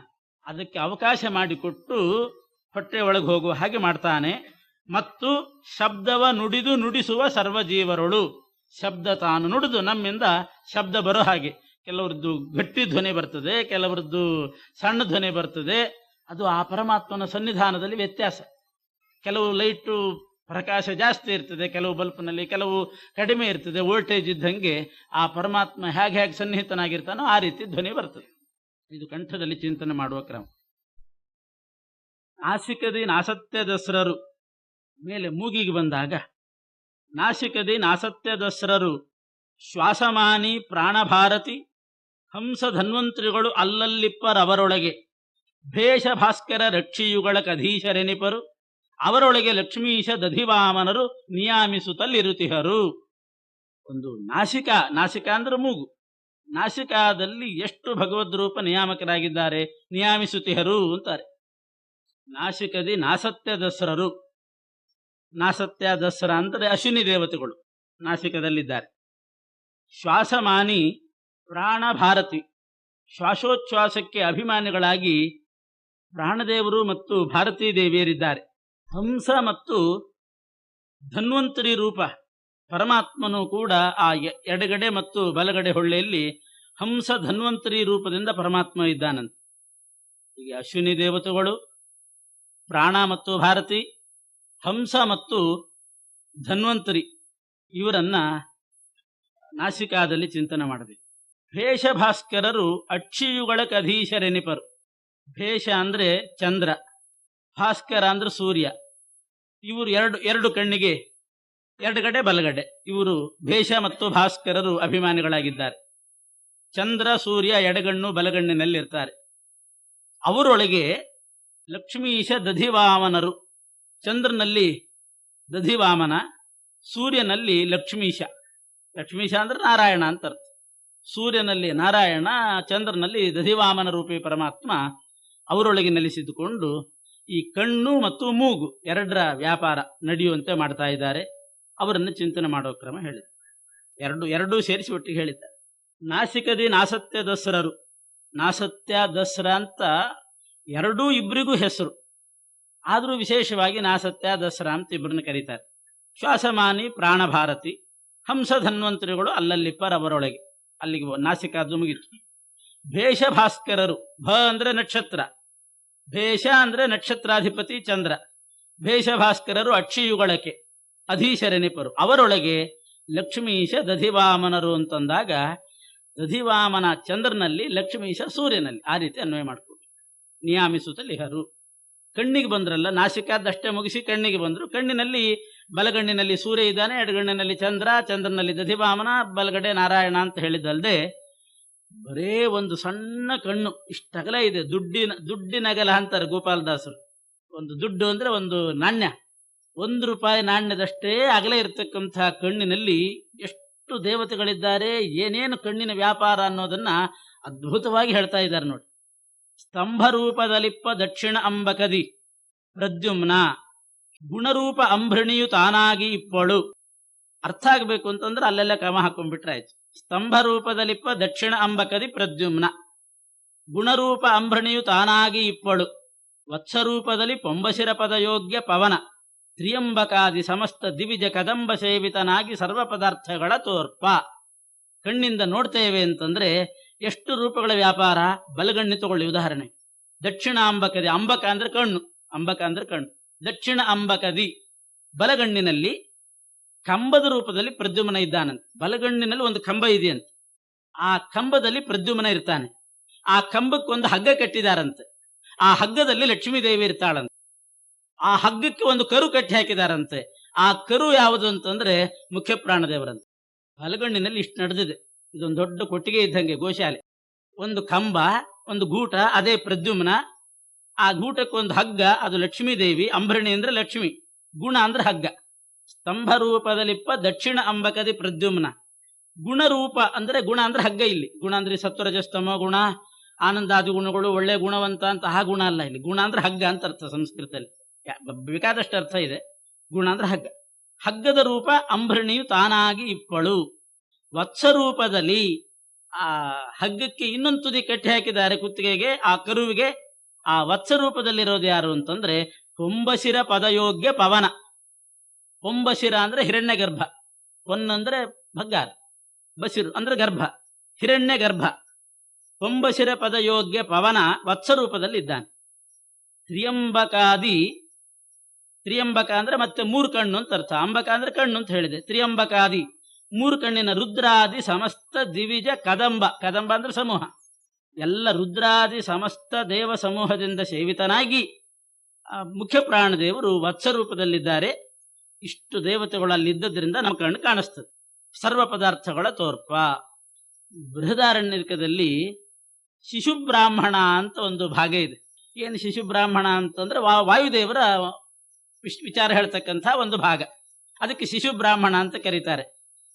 ಅದಕ್ಕೆ ಅವಕಾಶ ಮಾಡಿಕೊಟ್ಟು ಹೊಟ್ಟೆ ಒಳಗೆ ಹೋಗುವ ಹಾಗೆ ಮಾಡ್ತಾನೆ. ಮತ್ತು ಶಬ್ದವ ನುಡಿದು ನುಡಿಸುವ ಸರ್ವಜೀವರೊಳು, ಶಬ್ದ ತಾನು ನುಡಿದು ನಮ್ಮಿಂದ ಶಬ್ದ ಬರೋ ಹಾಗೆ. ಕೆಲವ್ರದ್ದು ಗಟ್ಟಿ ಧ್ವನಿ ಬರ್ತದೆ, ಕೆಲವರದ್ದು ಸಣ್ಣ ಧ್ವನಿ ಬರ್ತದೆ. ಅದು ಆ ಪರಮಾತ್ಮನ ಸನ್ನಿಧಾನದಲ್ಲಿ ವ್ಯತ್ಯಾಸ. ಕೆಲವು ಲೈಟು ಪ್ರಕಾಶ ಜಾಸ್ತಿ ಇರ್ತದೆ, ಕೆಲವು ಬಲ್ಪ್ನಲ್ಲಿ ಕೆಲವು ಕಡಿಮೆ ಇರ್ತದೆ. ವೋಲ್ಟೇಜ್ ಇದ್ದಂಗೆ ಆ ಪರಮಾತ್ಮ ಹೇಗೆ ಸನ್ನಿಹಿತನಾಗಿರ್ತಾನೋ ಆ ರೀತಿ ಧ್ವನಿ ಬರ್ತದೆ. ಇದು ಕಂಠದಲ್ಲಿ ಚಿಂತನೆ ಮಾಡುವ ಕ್ರಮ. ನಾಸಿಕದಿ ನಾಸತ್ಯ ದಸ್ರರು ಮೇಲೆ ಮೂಗಿಗೆ ಬಂದಾಗ, ನಾಸಿಕದಿ ನಾಸತ್ಯ ದಸ್ರರು ಶ್ವಾಸಮಾನಿ ಪ್ರಾಣಭಾರತಿ ಹಂಸ ಧನ್ವಂತ್ರಿಗಳು ಅಲ್ಲಲ್ಲಿಪ್ಪರವರೊಳಗೆ ಭೇಷ ಭಾಸ್ಕರ ರಕ್ಷಿಯುಗಳ ಕಧೀಶರೆನಿಪರು ಅವರೊಳಗೆ ಲಕ್ಷ್ಮೀಶ ದಧಿವಾಮನರು ನಿಯಾಮಿಸುತ್ತಲ್ಲಿರುತಿಹರು. ಒಂದು ನಾಸಿಕ ಅಂದ್ರೆ ಮೂಗು. ನಾಸಿಕಾದಲ್ಲಿ ಎಷ್ಟು ಭಗವದ್ರೂಪ ನಿಯಾಮಕರಾಗಿದ್ದಾರೆ, ನಿಯಾಮಿಸುತಿಹರು ಅಂತಾರೆ. ನಾಸಿಕದಿ ನಾಸತ್ಯ ದಸ್ರರು, ನಾಸತ್ಯ ದಸ್ರ ಅಂದರೆ ಅಶ್ವಿನಿ ದೇವತೆಗಳು ನಾಸಿಕದಲ್ಲಿದ್ದಾರೆ. ಶ್ವಾಸಮಾನಿ ಪ್ರಾಣಭಾರತಿ, ಶ್ವಾಸೋಚ್ಛ್ವಾಸಕ್ಕೆ ಅಭಿಮಾನಿಗಳಾಗಿ ಪ್ರಾಣದೇವರು ಮತ್ತು ಭಾರತೀ ದೇವಿಯರಿದ್ದಾರೆ. ಹಂಸ ಮತ್ತು ಧನ್ವಂತರಿ ರೂಪ ಪರಮಾತ್ಮನು ಕೂಡ ಆ ಎಡಗಡೆ ಮತ್ತು ಬಲಗಡೆ ಹೊಳ್ಳೆಯಲ್ಲಿ ಹಂಸ ಧನ್ವಂತರಿ ರೂಪದಿಂದ ಪರಮಾತ್ಮ ಇದ್ದಾನಂತೆ. ಈಗ ಅಶ್ವಿನಿ ದೇವತೆಗಳು, ಪ್ರಾಣ ಮತ್ತು ಭಾರತಿ, ಹಂಸ ಮತ್ತು ಧನ್ವಂತರಿ, ಇವರನ್ನ ನಾಸಿಕಾದಲ್ಲಿ ಚಿಂತನೆ ಮಾಡಬೇಕು. ಭೇಷ ಭಾಸ್ಕರರು ಅಕ್ಷಿಯುಗಳ ಕಧೀಶರೆನಿಪರು, ಭೇಷ ಅಂದ್ರೆ ಚಂದ್ರ, ಭಾಸ್ಕರ ಅಂದ್ರೆ ಸೂರ್ಯ. ಇವರು ಎರಡು ಕಣ್ಣಿಗೆ ಎಡಗಡೆ ಬಲಗಡೆ ಇವರು ಭೇಷ ಮತ್ತು ಭಾಸ್ಕರರು ಅಭಿಮಾನಿಗಳಾಗಿದ್ದಾರೆ. ಚಂದ್ರ ಸೂರ್ಯ ಎಡಗಣ್ಣು ಬಲಗಣ್ಣಿನಲ್ಲಿರ್ತಾರೆ. ಅವರೊಳಗೆ ಲಕ್ಷ್ಮೀಶ ದಧಿವಾಮನರು. ಚಂದ್ರನಲ್ಲಿ ದಧಿವಾಮನ, ಸೂರ್ಯನಲ್ಲಿ ಲಕ್ಷ್ಮೀಶ. ಲಕ್ಷ್ಮೀಶ ಅಂದ್ರೆ ನಾರಾಯಣ ಅಂತ ಅರ್ಥ. ಸೂರ್ಯನಲ್ಲಿ ನಾರಾಯಣ, ಚಂದ್ರನಲ್ಲಿ ದಧಿವಾಮನ ರೂಪಿ ಪರಮಾತ್ಮ ಅವರೊಳಗೆ ನೆಲೆಸಿದುಕೊಂಡು ಈ ಕಣ್ಣು ಮತ್ತು ಮೂಗು ಎರಡರ ವ್ಯಾಪಾರ ನಡೆಯುವಂತೆ ಮಾಡ್ತಾ ಇದ್ದಾರೆ. ಅವರನ್ನು ಚಿಂತನೆ ಮಾಡೋ ಕ್ರಮ ಹೇಳಿದೆ. ಎರಡೂ ಸೇರಿಸಿ ಒಟ್ಟಿಗೆ ಹೇಳಿದ್ದಾರೆ. ನಾಸಿಕದಿ ನಾಸತ್ಯ ದಸರರು. ನಾಸತ್ಯ ದಸರ ಅಂತ ಎರಡೂ ಇಬ್ಬರಿಗೂ ಹೆಸರು, ಆದರೂ ವಿಶೇಷವಾಗಿ ನಾಸತ್ಯ ದಸರಾ ಅಂತ ಇಬ್ಬರನ್ನ ಕರೀತಾರೆ. ಶ್ವಾಸಮಾನಿ ಪ್ರಾಣಭಾರತಿ, ಹಂಸಧನ್ವಂತರಿಗಳು ಅಲ್ಲಲ್ಲಿಪ್ಪರವರೊಳಗೆ. ಅಲ್ಲಿಗೆ ನಾಸಿಕಾದ್ದು ಮುಗಿತು. ಭೇಷ ಭಾಸ್ಕರರು. ಭ ಅಂದ್ರೆ ನಕ್ಷತ್ರ, ಭೇಷ ಅಂದ್ರೆ ನಕ್ಷತ್ರಾಧಿಪತಿ ಚಂದ್ರ. ಭೇಷ ಭಾಸ್ಕರರು ಅಕ್ಷಿಯುಗಳಕ್ಕೆ ಅಧೀಶರನಿಪರು. ಅವರೊಳಗೆ ಲಕ್ಷ್ಮೀಶ ದಧಿವಾಮನರು ಅಂತಂದಾಗ ದಧಿವಾಮನ ಚಂದ್ರನಲ್ಲಿ, ಲಕ್ಷ್ಮೀಶ ಸೂರ್ಯನಲ್ಲಿ. ಆ ರೀತಿ ಅನ್ವಯ ಮಾಡಿಕೊಟ್ಟು ನಿಯಾಮಿಸುತ್ತ ಲಿಹರು. ಕಣ್ಣಿಗೆ ಬಂದ್ರಲ್ಲ, ನಾಸಿಕಾದಷ್ಟೇ ಮುಗಿಸಿ ಕಣ್ಣಿಗೆ ಬಂದರು. ಕಣ್ಣಿನಲ್ಲಿ ಬಲಗಣ್ಣಿನಲ್ಲಿ ಸೂರ್ಯ ಇದ್ದಾನೆ, ಎಡಗಣ್ಣಿನಲ್ಲಿ ಚಂದ್ರ, ಚಂದ್ರನಲ್ಲಿ ದಧಿವಾಮನ, ಬಲಗಡೆ ನಾರಾಯಣ ಅಂತ ಹೇಳಿದ್ದಲ್ಲದೆ ಬರೇ ಒಂದು ಸಣ್ಣ ಕಣ್ಣು ಇಷ್ಟಗಲ ಇದೆ. ದುಡ್ಡಿನಗಲ ಅಂತಾರೆ ಗೋಪಾಲದಾಸರು. ಒಂದು ದುಡ್ಡು ಅಂದ್ರೆ ಒಂದು ನಾಣ್ಯ, ₹1 ನಾಣ್ಯದಷ್ಟೇ ಅಗಲ ಇರತಕ್ಕಂಥ ಕಣ್ಣಿನಲ್ಲಿ ಎಷ್ಟು ದೇವತೆಗಳಿದ್ದಾರೆ, ಏನೇನು ಕಣ್ಣಿನ ವ್ಯಾಪಾರ ಅನ್ನೋದನ್ನ ಅದ್ಭುತವಾಗಿ ಹೇಳ್ತಾ ಇದ್ದಾರೆ ನೋಡಿ. ಸ್ತಂಭರೂಪದಲಿಪ್ಪ ದಕ್ಷಿಣ ಅಂಬಕದಿ ಪ್ರದ್ಯುಮ್ನ, ಗುಣರೂಪ ಅಂಭೃಣಿಯು ತಾನಾಗಿ ಇಪ್ಪಳು. ಅರ್ಥ ಆಗಬೇಕು ಅಂತಂದ್ರೆ ಅಲ್ಲೆಲ್ಲ ಕ್ರಮ ಹಾಕೊಂಡ್ಬಿಟ್ರೆ ಆಯ್ತು. ಸ್ತಂಭರೂಪದಲಿಪ್ಪ ದಕ್ಷಿಣ ಅಂಬಕದಿ ಪ್ರದ್ಯುಮ್ನ, ಗುಣರೂಪ ಅಂಭೃಣಿಯು ತಾನಾಗಿ ಇಪ್ಪಳು. ವತ್ಸರೂಪದಲ್ಲಿ ಪೊಂಬಶಿರ ಪದಯೋಗ್ಯ ಪವನ, ತ್ರಿಯಂಬಕಾದಿ ಸಮಸ್ತ ದಿವಿಜ ಕದಂಬ ಸೇವಿತನಾಗಿ ಸರ್ವ ಪದಾರ್ಥಗಳ ತೋರ್ಪ. ಕಣ್ಣಿಂದ ನೋಡ್ತೇವೆ ಅಂತಂದ್ರೆ ಎಷ್ಟು ರೂಪಗಳ ವ್ಯಾಪಾರ. ಬಲಗಣ್ಣಿ ತಗೊಳ್ಳಿ ಉದಾಹರಣೆ. ದಕ್ಷಿಣ ಅಂಬಕದಿ, ಅಂಬಕ ಅಂದ್ರೆ ಕಣ್ಣು, ಅಂಬಕ ಅಂದ್ರೆ ಕಣ್ಣು. ದಕ್ಷಿಣ ಅಂಬಕದಿ, ಬಲಗಣ್ಣಿನಲ್ಲಿ ಕಂಬದ ರೂಪದಲ್ಲಿ ಪ್ರದ್ಯುಮ್ನ ಇದ್ದಾನಂತೆ. ಬಲಗಣ್ಣಿನಲ್ಲಿ ಒಂದು ಕಂಬ ಇದೆಯಂತೆ, ಆ ಕಂಬದಲ್ಲಿ ಪ್ರದ್ಯುಮ್ನ ಇರ್ತಾನೆ. ಆ ಕಂಬಕ್ಕೊಂದು ಹಗ್ಗ ಕಟ್ಟಿದಾರಂತೆ, ಆ ಹಗ್ಗದಲ್ಲಿ ಲಕ್ಷ್ಮೀದೇವಿ ಇರ್ತಾಳಂತೆ. ಆ ಹಗ್ಗಕ್ಕೆ ಒಂದು ಕರು ಕಟ್ಟಿ ಹಾಕಿದಾರಂತೆ. ಆ ಕರು ಯಾವುದು ಅಂತಂದ್ರೆ ಮುಖ್ಯ ಪ್ರಾಣದೇವರಂತೆ. ಬಲಗಣ್ಣಿನಲ್ಲಿ ಇಷ್ಟು ನಡೆದಿದೆ. ಇದೊಂದು ದೊಡ್ಡ ಕೊಟ್ಟಿಗೆ ಇದ್ದಂಗೆ ಗೋಶಾಲೆ. ಒಂದು ಕಂಬ, ಒಂದು ಗೂಟ, ಅದೇ ಪ್ರದ್ಯುಮ್ನ. ಆ ಗೂಟಕ್ಕೊಂದು ಹಗ್ಗ, ಅದು ಲಕ್ಷ್ಮೀದೇವಿ. ಅಂಬರಣಿ ಅಂದ್ರೆ ಲಕ್ಷ್ಮಿ, ಗುಣ ಅಂದ್ರೆ ಹಗ್ಗ. ಸ್ತಂಭರೂಪದಲ್ಲಿಪ್ಪ ದಕ್ಷಿಣ ಅಂಬಕದಿ ಪ್ರದ್ಯುಮ್ನ, ಗುಣರೂಪ ಅಂದ್ರೆ ಗುಣ ಅಂದ್ರೆ ಹಗ್ಗ. ಇಲ್ಲಿ ಗುಣ ಅಂದ್ರೆ ಸತ್ವರಜಸ್ತಮ ಗುಣ, ಆನಂದಾದಿ ಗುಣಗಳು, ಒಳ್ಳೆ ಗುಣವಂತ ಅಂತ ಆ ಗುಣ ಅಲ್ಲ. ಇಲ್ಲಿ ಗುಣ ಅಂದ್ರೆ ಹಗ್ಗ ಅಂತ ಅರ್ಥ. ಸಂಸ್ಕೃತದಲ್ಲಿ ಬೇಕಾದಷ್ಟು ಅರ್ಥ ಇದೆ. ಗುಣ ಅಂದ್ರೆ ಹಗ್ಗ. ಹಗ್ಗದ ರೂಪ ಅಂಬರಣಿಯು ತಾನಾಗಿ ಇಪ್ಪಳು. ವತ್ಸರೂಪದಲ್ಲಿ ಆ ಹಗ್ಗಕ್ಕೆ ಇನ್ನೊಂದು ತುದಿ ಕಟ್ಟಿ ಹಾಕಿದ್ದಾರೆ ಕುತ್ತಿಗೆಗೆ, ಆ ಕರುವಿಗೆ. ಆ ವತ್ಸರೂಪದಲ್ಲಿರೋದು ಯಾರು ಅಂತಂದ್ರೆ ಪೊಂಬಶಿರ ಪದಯೋಗ್ಯ ಪವನ. ಪೊಂಬಶಿರ ಅಂದ್ರೆ ಹಿರಣ್ಯ ಗರ್ಭ, ಪೊನ್ನಂದ್ರೆ ಭಗ್ಗಾರ, ಬಸಿರು ಅಂದ್ರೆ ಗರ್ಭ, ಹಿರಣ್ಯ ಗರ್ಭ. ಪೊಂಬಶಿರ ಪದಯೋಗ್ಯ ಪವನ ವತ್ಸರೂಪದಲ್ಲಿ ಇದ್ದಾನೆ. ತ್ರಿಯಂಬಕಾದಿ, ತ್ರಿಯಂಬಕ ಅಂದ್ರೆ ಮತ್ತೆ 3 ಕಣ್ಣು ಅಂತ ಅರ್ಥ. ಅಂಬಕ ಅಂದ್ರೆ ಕಣ್ಣು ಅಂತ ಹೇಳಿದೆ. ತ್ರಿಯಂಬಕಾದಿ 3 ಕಣ್ಣಿನ ರುದ್ರಾದಿ ಸಮಸ್ತ ದಿವಿಜ ಕದಂಬ, ಕದಂಬ ಅಂದ್ರೆ ಸಮೂಹ, ಎಲ್ಲ ರುದ್ರಾದಿ ಸಮಸ್ತ ದೇವ ಸಮೂಹದಿಂದ ಸೇವಿತನಾಗಿ ಮುಖ್ಯ ಪ್ರಾಣದೇವರು ವತ್ಸರೂಪದಲ್ಲಿದ್ದಾರೆ. ಇಷ್ಟು ದೇವತೆಗಳಲ್ಲಿದ್ದರಿಂದ ನಮ್ಮ ಕಣ್ಣು ಕಾಣಿಸ್ತದೆ. ಸರ್ವ ಪದಾರ್ಥಗಳ ತೋರ್ಪ. ಬೃಹದಾರಣ್ಯಕದಲ್ಲಿ ಶಿಶುಬ್ರಾಹ್ಮಣ ಅಂತ ಒಂದು ಭಾಗ ಇದೆ. ಏನು ಶಿಶುಬ್ರಾಹ್ಮಣ ಅಂತಂದ್ರೆ ವಾಯುದೇವರ ವಿಚಾರ ಹೇಳ್ತಕ್ಕಂಥ ಒಂದು ಭಾಗ. ಅದಕ್ಕೆ ಶಿಶುಬ್ರಾಹ್ಮಣ ಅಂತ ಕರೀತಾರೆ.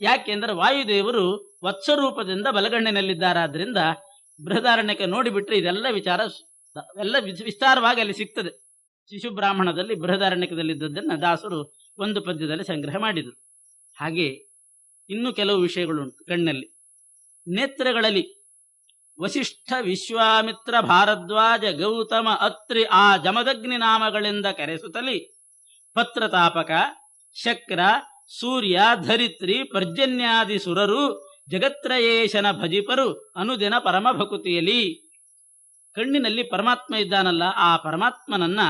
ಯಾಕೆಂದ್ರೆ ವಾಯುದೇವರು ವತ್ಸರೂಪದಿಂದ ಬಲಗಣ್ಣಿನಲ್ಲಿದ್ದಾರಾದ್ರಿಂದ ಬೃಹದಾರಣ್ಯಕ್ಕೆ ನೋಡಿಬಿಟ್ರೆ ಇದೆಲ್ಲ ವಿಚಾರ ಎಲ್ಲ ವಿಸ್ತಾರವಾಗಿ ಅಲ್ಲಿ ಸಿಗ್ತದೆ. ಶಿಶುಬ್ರಾಹ್ಮಣದಲ್ಲಿ ಬೃಹದಾರಣ್ಯಕದಲ್ಲಿದ್ದದ್ದನ್ನು ದಾಸರು ಒಂದು ಪದ್ಯದಲ್ಲಿ ಸಂಗ್ರಹ ಮಾಡಿದರು. ಹಾಗೆ ಇನ್ನೂ ಕೆಲವು ವಿಷಯಗಳುಂಟು ಕಣ್ಣಲ್ಲಿ. ನೇತ್ರಗಳಲ್ಲಿ ವಸಿಷ್ಠ, ವಿಶ್ವಾಮಿತ್ರ, ಭಾರದ್ವಾಜ, ಗೌತಮ, ಅತ್ರಿ ಆ ಜಮದಗ್ನಿ ನಾಮಗಳಿಂದ ಕರೆಸುತ್ತಲಿ ಪತ್ರತಾಪಕ, ಶಕ್ರ, ಸೂರ್ಯ, ಧರಿತ್ರಿ, ಪರ್ಜನ್ಯಾದಿ ಸುರರು ಜಗತ್ರಯೇಶನ ಭಜಿಪರು ಅನುದಿನ ಪರಮ ಭಕುತಿಯಲಿ. ಕಣ್ಣಿನಲ್ಲಿ ಪರಮಾತ್ಮ ಇದ್ದಾನಲ್ಲ, ಆ ಪರಮಾತ್ಮನನ್ನ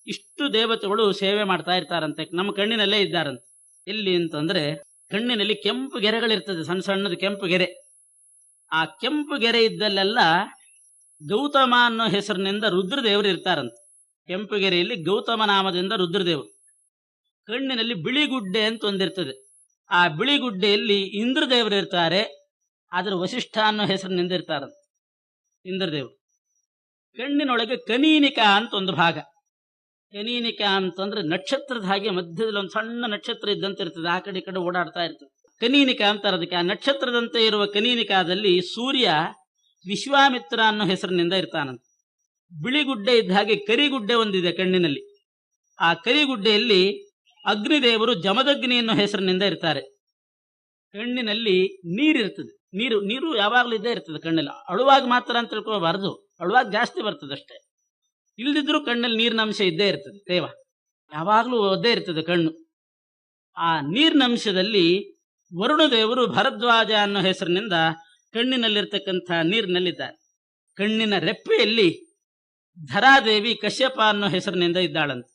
ಇಷ್ಟು ದೇವತೆಗಳು ಸೇವೆ ಮಾಡ್ತಾ ಇರ್ತಾರಂತೆ. ನಮ್ಮ ಕಣ್ಣಿನಲ್ಲೇ ಇದ್ದಾರಂತೆ. ಎಲ್ಲಿ ಅಂತಂದ್ರೆ ಕಣ್ಣಿನಲ್ಲಿ ಕೆಂಪು ಗೆರೆಗಳಿರ್ತದೆ, ಸಣ್ಣ ಸಣ್ಣದು ಕೆಂಪು ಗೆರೆ. ಆ ಕೆಂಪು ಗೆರೆ ಇದ್ದಲ್ಲೆಲ್ಲ ಗೌತಮ ಅನ್ನೋ ಹೆಸರಿನಿಂದ ರುದ್ರದೇವರು ಇರ್ತಾರಂತೆ. ಕೆಂಪುಗೆರೆಯಲ್ಲಿ ಗೌತಮ ನಾಮದಿಂದ ರುದ್ರದೇವರು. ಕಣ್ಣಿನಲ್ಲಿ ಬಿಳಿಗುಡ್ಡೆ ಅಂತ ಒಂದಿರ್ತದೆ. ಆ ಬಿಳಿಗುಡ್ಡೆಯಲ್ಲಿ ಇಂದ್ರದೇವರು ಇರ್ತಾರೆ. ಅದರ ವಸಿಷ್ಠ ಅನ್ನೋ ಹೆಸರಿನಿಂದ ಇರ್ತಾರಂತೆ ಇಂದ್ರದೇವರು. ಕಣ್ಣಿನೊಳಗೆ ಕನೀನಿಕಾ ಅಂತ ಒಂದು ಭಾಗ. ಕನೀನಿಕಾ ಅಂತಂದ್ರೆ ನಕ್ಷತ್ರದ ಹಾಗೆ ಮಧ್ಯದಲ್ಲಿ ಒಂದು ಸಣ್ಣ ನಕ್ಷತ್ರ ಇದ್ದಂತೆ ಇರ್ತದೆ, ಆ ಕಡೆ ಈ ಕಡೆ ಓಡಾಡ್ತಾ ಇರ್ತದೆ. ಕನೀನಿಕಾ ಅಂತಾರೆ ಅದಕ್ಕೆ. ಆ ನಕ್ಷತ್ರದಂತೆ ಇರುವ ಕನೀನಿಕಾದಲ್ಲಿ ಸೂರ್ಯ ವಿಶ್ವಾಮಿತ್ರ ಅನ್ನೋ ಹೆಸರಿನಿಂದ ಇರ್ತಾನಂತೆ. ಬಿಳಿಗುಡ್ಡೆ ಇದ್ದ ಹಾಗೆ ಕರಿಗುಡ್ಡೆ ಒಂದಿದೆ ಕಣ್ಣಿನಲ್ಲಿ. ಆ ಕರಿಗುಡ್ಡೆಯಲ್ಲಿ ಅಗ್ನಿದೇವರು ಜಮದಗ್ನಿ ಅನ್ನೋ ಹೆಸರಿನಿಂದ ಇರ್ತಾರೆ. ಕಣ್ಣಿನಲ್ಲಿ ನೀರಿರ್ತದೆ. ನೀರು ಯಾವಾಗಲೂ ಇದ್ದೇ ಇರ್ತದೆ ಕಣ್ಣಲ್ಲಿ. ಅಳುವಾಗ ಮಾತ್ರ ಅಂತ ತಿಳ್ಕೋಬಾರ್ದು, ಅಳುವಾಗ ಜಾಸ್ತಿ ಬರ್ತದೆ ಅಷ್ಟೇ. ಇಲ್ದಿದ್ರೂ ಕಣ್ಣಲ್ಲಿ ನೀರಿನ ಅಂಶ ಇದ್ದೇ ಇರ್ತದೆ. ದೇವ ಯಾವಾಗಲೂ ಒದ್ದೇ ಇರ್ತದೆ ಕಣ್ಣು. ಆ ನೀರಿನ ಅಂಶದಲ್ಲಿ ವರುಣದೇವರು ಭರದ್ವಾಜ ಅನ್ನೋ ಹೆಸರಿನಿಂದ ಕಣ್ಣಿನಲ್ಲಿರ್ತಕ್ಕಂಥ ನೀರಿನಲ್ಲಿದ್ದಾರೆ. ಕಣ್ಣಿನ ರೆಪ್ಪೆಯಲ್ಲಿ ಧರಾದೇವಿ ಕಶ್ಯಪ ಅನ್ನೋ ಹೆಸರಿನಿಂದ ಇದ್ದಾಳಂತೆ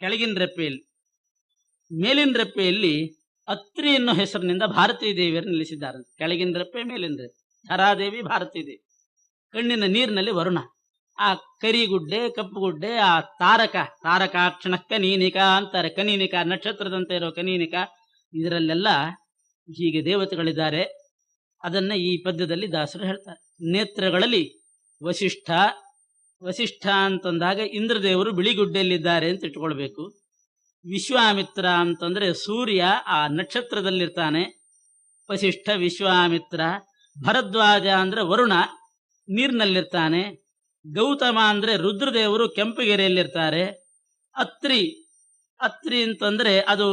ಕೆಳಗಿನ ರೆಪ್ಪೆಯಲ್ಲಿ. ಮೇಲಿನ ರೆಪ್ಪೆಯಲ್ಲಿ ಅತ್ರಿ ಅನ್ನೋ ಹೆಸರಿನಿಂದ ಭಾರತೀ ದೇವಿಯರು ನಿಲ್ಲಿಸಿದ್ದಾರಂತೆ. ಕೆಳಗಿನ ರೆಪ್ಪೆ ಮೇಲಿನ ರೆಪ್ಪೆ ಧರಾದೇವಿ ಭಾರತೀ ದೇವಿ. ಕಣ್ಣಿನ ನೀರಿನಲ್ಲಿ ವರುಣ. ಆ ಕರಿಗುಡ್ಡೆ ಕಪ್ಪುಗುಡ್ಡೆ ಆ ತಾರಕಾಕ್ಷಣ ಕನೀನಿಕಾ ಅಂತಾರೆ. ಕನೀನಿಕಾ ನಕ್ಷತ್ರದಂತೆ ಇರೋ ಕನೀನಿಕಾ. ಇದರಲ್ಲೆಲ್ಲ ಹೀಗೆ ದೇವತೆಗಳಿದ್ದಾರೆ. ಅದನ್ನ ಈ ಪದ್ಯದಲ್ಲಿ ದಾಸರು ಹೇಳ್ತಾರೆ. ನೇತ್ರಗಳಲ್ಲಿ ವಸಿಷ್ಠ ಅಂತಂದಾಗ ಇಂದ್ರದೇವರು ಬಿಳಿಗುಡ್ಡೆಯಲ್ಲಿದ್ದಾರೆ ಅಂತ ಇಟ್ಕೊಳ್ಬೇಕು. ವಿಶ್ವಾಮಿತ್ರ ಅಂತಂದ್ರೆ ಸೂರ್ಯ ಆ ನಕ್ಷತ್ರದಲ್ಲಿರ್ತಾನೆ, ವಸಿಷ್ಠ ವಿಶ್ವಾಮಿತ್ರ. ಭರದ್ವಾಜ ಅಂದ್ರೆ ವರುಣ ನೀರಿನಲ್ಲಿರ್ತಾನೆ. ಗೌತಮ ಅಂದ್ರೆ ರುದ್ರದೇವರು ಕೆಂಪುಗೆರೆಯಲ್ಲಿರ್ತಾರೆ. ಅತ್ರಿ ಅಂತಂದ್ರೆ ಅದು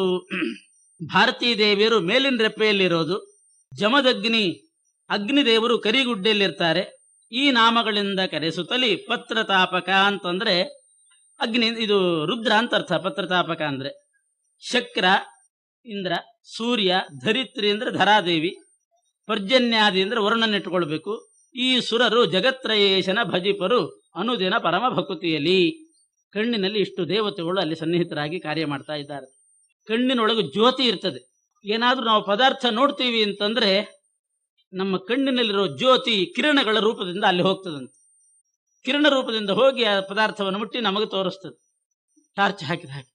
ಭಾರತೀ ದೇವಿಯರು ಮೇಲಿನ ರೆಪ್ಪೆಯಲ್ಲಿರೋದು. ಜಮದಗ್ನಿ ಅಗ್ನಿದೇವರು ಕರಿಗುಡ್ಡೆಯಲ್ಲಿರ್ತಾರೆ. ಈ ನಾಮಗಳಿಂದ ಕರೆಸುತ್ತಲಿ ಪತ್ರತಾಪಕ ಅಂತಂದ್ರೆ ಅಗ್ನಿ, ಇದು ರುದ್ರ ಅಂತ ಅರ್ಥ. ಪತ್ರತಾಪಕ ಅಂದ್ರೆ ಶಕ್ರ ಇಂದ್ರ, ಸೂರ್ಯ, ಧರಿತ್ರಿ ಅಂದ್ರೆ ಧರಾದೇವಿ, ಪರ್ಜನ್ಯಾದಿ ಅಂದ್ರೆ ವರ್ಣನಿಟ್ಟುಕೊಳ್ಬೇಕು. ಈ ಸುರರು ಜಗತ್ರಯೇಶನ ಭಜಿಪರು ಅನುದಿನ ಪರಮ ಭಕುತಿಯಲ್ಲಿ. ಕಣ್ಣಿನಲ್ಲಿ ಇಷ್ಟು ದೇವತೆಗಳು ಅಲ್ಲಿ ಸನ್ನಿಹಿತರಾಗಿ ಕಾರ್ಯ ಮಾಡ್ತಾ ಇದ್ದಾರೆ. ಕಣ್ಣಿನೊಳಗೆ ಜ್ಯೋತಿ ಇರ್ತದೆ. ಏನಾದ್ರೂ ನಾವು ಪದಾರ್ಥ ನೋಡ್ತೀವಿ ಅಂತಂದ್ರೆ ನಮ್ಮ ಕಣ್ಣಿನಲ್ಲಿರೋ ಜ್ಯೋತಿ ಕಿರಣಗಳ ರೂಪದಿಂದ ಅಲ್ಲಿ ಹೋಗ್ತದಂತೆ. ಕಿರಣ ರೂಪದಿಂದ ಹೋಗಿ ಆ ಪದಾರ್ಥವನ್ನು ಮುಟ್ಟಿ ನಮಗೆ ತೋರಿಸ್ತದೆ, ಟಾರ್ಚ್ ಹಾಕಿದ ಹಾಗೆ.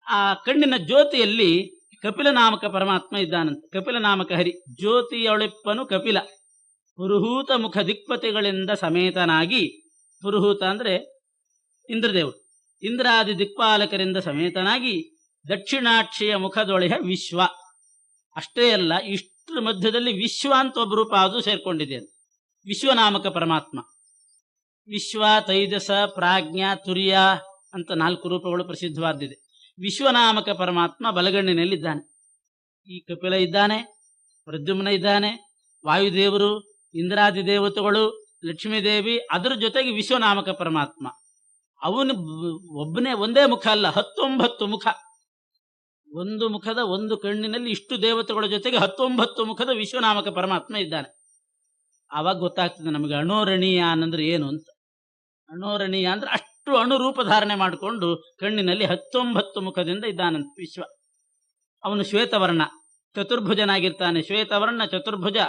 ಆ ಕಣ್ಣಿನ ಜ್ಯೋತಿಯಲ್ಲಿ ಕಪಿಲ ನಾಮಕ ಪರಮಾತ್ಮ ಇದ್ದಾನಂತೆ. ಕಪಿಲ ನಾಮಕ ಹರಿ. ಜ್ಯೋತಿಯೊಳಿಪ್ಪನು ಕಪಿಲ ಪುರುಹೂತ ಮುಖ ದಿಕ್ಪತಿಗಳಿಂದ ಸಮೇತನಾಗಿ. ಪುರುಹೂತ ಅಂದ್ರೆ ಇಂದ್ರದೇವರು. ಇಂದ್ರಾದಿ ದಿಕ್ಪಾಲಕರಿಂದ ಸಮೇತನಾಗಿ ದಕ್ಷಿಣಾಕ್ಷಿಯ ಮುಖದೊಳೆಹ ವಿಶ್ವ. ಅಷ್ಟೇ ಅಲ್ಲ, ಇಷ್ಟರ ಮಧ್ಯದಲ್ಲಿ ವಿಶ್ವ ಅಂತ ಒಬ್ಬ ರೂಪ ಅದು ಸೇರ್ಕೊಂಡಿದೆ. ವಿಶ್ವನಾಮಕ ಪರಮಾತ್ಮ. ವಿಶ್ವ, ತೈಜಸ, ಪ್ರಾಜ್ಞ, ತುರ್ಯ ಅಂತ 4 ರೂಪಗಳು ಪ್ರಸಿದ್ಧವಾದಿದೆ. ವಿಶ್ವನಾಮಕ ಪರಮಾತ್ಮ ಬಲಗಣ್ಣಿನಲ್ಲಿದ್ದಾನೆ. ಈ ಕಪಿಲ ಇದ್ದಾನೆ, ಪ್ರದ್ಯುಮ್ನ ಇದ್ದಾನೆ, ವಾಯುದೇವರು, ಇಂದ್ರಾದಿ ದೇವತೆಗಳು, ಲಕ್ಷ್ಮೀದೇವಿ, ಅದರ ಜೊತೆಗೆ ವಿಶ್ವನಾಮಕ ಪರಮಾತ್ಮ. ಅವನು ಒಬ್ಬನೇ, ಒಂದೇ ಮುಖ ಅಲ್ಲ, 19 ಮುಖ. ಒಂದು ಮುಖದ ಒಂದು ಕಣ್ಣಿನಲ್ಲಿ ಇಷ್ಟು ದೇವತೆಗಳ ಜೊತೆಗೆ 19 ಮುಖದ ವಿಶ್ವನಾಮಕ ಪರಮಾತ್ಮ ಇದ್ದಾನೆ. ಆವಾಗ ಗೊತ್ತಾಗ್ತದೆ ನಮಗೆ ಅಣೋರಣೀಯ ಅನ್ನಂದ್ರೆ ಏನು ಅಂತ. ಅಣೋರಣೀಯ ಅಂದ್ರೆ ಅಷ್ಟು ಅಣುರೂಪ ಧಾರಣೆ ಮಾಡಿಕೊಂಡು ಕಣ್ಣಿನಲ್ಲಿ 19 ಮುಖದಿಂದ ಇದ್ದಾನಂತ ವಿಶ್ವ. ಅವನು ಶ್ವೇತವರ್ಣ, ಚತುರ್ಭುಜನಾಗಿರ್ತಾನೆ. ಶ್ವೇತವರ್ಣ ಚತುರ್ಭುಜ.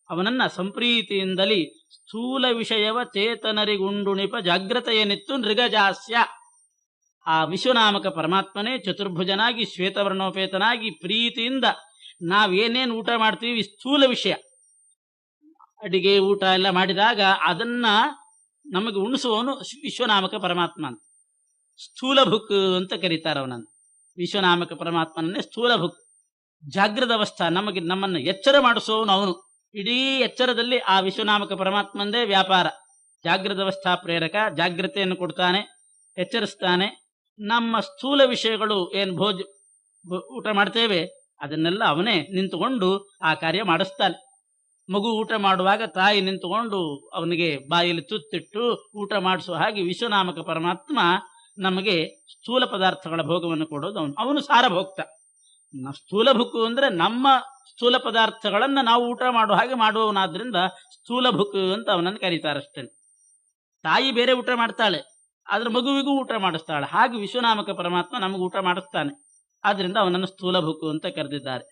ಅವನನ್ನ ಸಂಪ್ರೀತಿಯಿಂದಲೇ ಸ್ಥೂಲ ವಿಷಯವ ಚೇತನರಿಗುಂಡುಣಿಪ ಜಾಗ್ರತೆಯನಿತ್ತು ನೃಗಜಾಸ್ಯ. ಆ ವಿಶ್ವನಾಮಕ ಪರಮಾತ್ಮನೇ ಚತುರ್ಭುಜನಾಗಿ ಶ್ವೇತವರ್ಣೋಪೇತನಾಗಿ ಪ್ರೀತಿಯಿಂದ ನಾವೇನೇನು ಊಟ ಮಾಡ್ತೀವಿ ಸ್ಥೂಲ ವಿಷಯ, ಅಡಿಗೆ ಊಟ ಎಲ್ಲ ಮಾಡಿದಾಗ ಅದನ್ನ ನಮಗೆ ಉಣಿಸುವವನು ವಿಶ್ವನಾಮಕ ಪರಮಾತ್ಮ ಅಂತ. ಸ್ಥೂಲ ಭುಕ್ ಅಂತ ಕರೀತಾರೆ ಅವನನ್ನು. ವಿಶ್ವನಾಮಕ ಪರಮಾತ್ಮನನ್ನೇ ಸ್ಥೂಲ ಭುಕ್. ಜಾಗೃತ ಅವಸ್ಥಾ, ನಮ್ಮನ್ನು ಎಚ್ಚರ ಮಾಡಿಸುವವನು ಅವನು. ಇಡೀ ಎಚ್ಚರದಲ್ಲಿ ಆ ವಿಶ್ವನಾಮಕ ಪರಮಾತ್ಮಂದೇ ವ್ಯಾಪಾರ. ಜಾಗೃತ ಅವಸ್ಥಾ ಪ್ರೇರಕ, ಜಾಗ್ರತೆಯನ್ನು ಕೊಡ್ತಾನೆ, ಎಚ್ಚರಿಸ್ತಾನೆ. ನಮ್ಮ ಸ್ಥೂಲ ವಿಷಯಗಳು ಏನು ಊಟ ಮಾಡ್ತೇವೆ ಅದನ್ನೆಲ್ಲ ಅವನೇ ನಿಂತುಕೊಂಡು ಆ ಕಾರ್ಯ ಮಾಡಿಸ್ತಾನೆ. ಮಗು ಊಟ ಮಾಡುವಾಗ ತಾಯಿ ನಿಂತುಕೊಂಡು ಅವನಿಗೆ ಬಾಯಲ್ಲಿ ತುತ್ತಿಟ್ಟು ಊಟ ಮಾಡಿಸುವ ಹಾಗೆ ವಿಶ್ವನಾಮಕ ಪರಮಾತ್ಮ ನಮಗೆ ಸ್ಥೂಲ ಪದಾರ್ಥಗಳ ಭೋಗವನ್ನು ಕೊಡೋದು ಅವನು ಸಾರಭೋಕ್ತ. ಸ್ಥೂಲ ಭುಕ್ಕು ಅಂದ್ರೆ ನಮ್ಮ ಸ್ಥೂಲ ಪದಾರ್ಥಗಳನ್ನ ನಾವು ಊಟ ಮಾಡುವ ಹಾಗೆ ಮಾಡುವವನಾದ್ರಿಂದ ಸ್ಥೂಲ ಭುಕ್ಕು ಅಂತ ಅವನನ್ನು ಕರೀತಾರಷ್ಟೇ. ತಾಯಿ ಬೇರೆ ಊಟ ಮಾಡ್ತಾಳೆ, ಆದ್ರೆ ಮಗುವಿಗೂ ಊಟ ಮಾಡಿಸ್ತಾಳೆ. ಹಾಗೆ ವಿಶ್ವನಾಮಕ ಪರಮಾತ್ಮ ನಮಗೆ ಊಟ ಮಾಡಿಸ್ತಾನೆ. ಆದ್ರಿಂದ ಅವನನ್ನು ಸ್ಥೂಲ ಭುಕ್ಕು ಅಂತ ಕರೆದಿದ್ದಾರೆ.